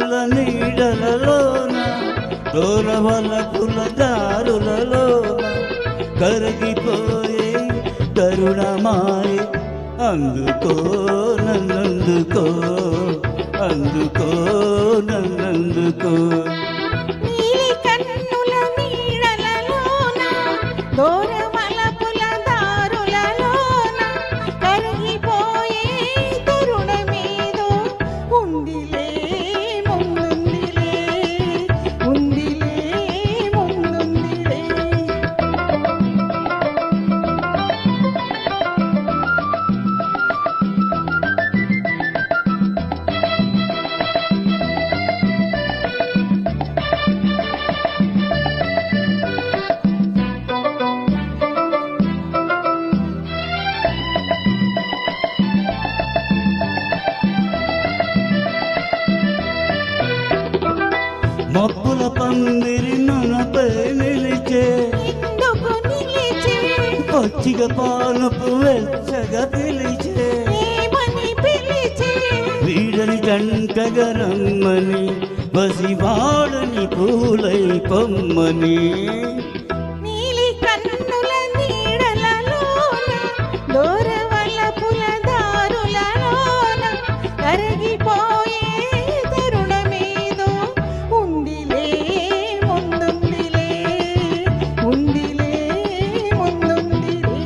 కన్నుల నీడలలోన దూరవలపుల దారులలోన కరిగిపోయే కరుణమాయే అందుకో నన్నందుకో అందుకో నన్నందుకో నీలి కన్నుల నీడలలోన దూరవలపుల దారులలోన కరిగిపోయే తరుణమేదో ఉందిలే ముందుందిలే ఉందిలే ముందుందిలే మబ్బుల పందిరి మనపై నిలిచే ఎందుకు నిలిచే పచ్చిక పాలపు వెచ్చగా పిలిచే ఏమని పిలిచే వీడని జంటగా రమ్మని బసివాడని పూలై పొమ్మని నీలి కన్నుల నీడలలోన దూరవలపుల దారులలోన కరిగిపోయే తరుణమేదో ఉందిలే ముందుందిలే ఉందిలే ముందుందిలే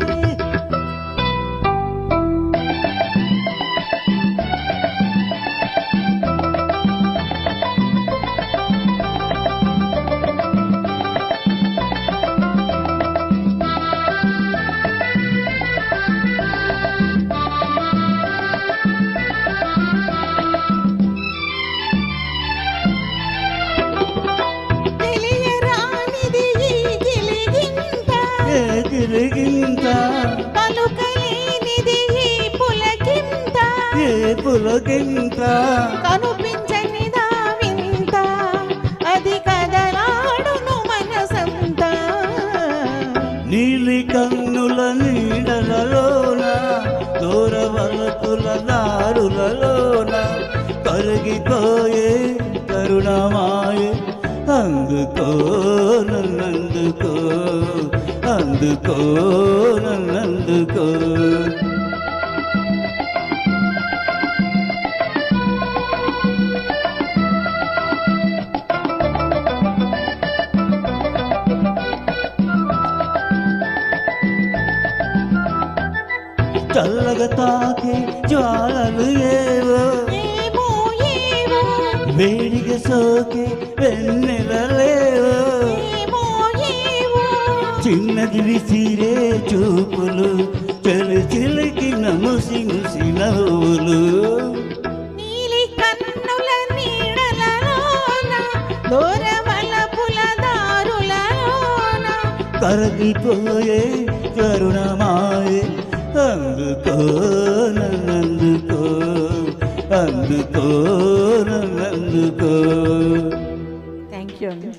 తెలియరానిది ఈ గిలిగింత ఏ తిరిగింత పలుకలేనిది ఈ పులకింత ఏ పులకింత కనుపించనిదా వింత అది కదలాడును మనసంతా నీలి కన్నుల నీడలలోన దూరవలపుల దారులలోన కరిగిపోయే కరుణమాయే అందుకో నన్నందుకో అందుకో నన్నందుకో చల్లగా తాకే జ్వాలలు ఏవో ఏమో ఏవో వేడిగా సోకే వెన్నెలలేవో ఏమో ఏవో చిన్నది విసిరే చూపులు చెలి చిలికిన ముసి ముసి నవ్వులు నీలి కన్నుల నీడలలోన దూరవలపుల దారులలోన కరిగిపోయే కరుణమాయే అందుకో నన్నందుకో అందుకో నన్నందుకో థ్యాంక్ యూ అండి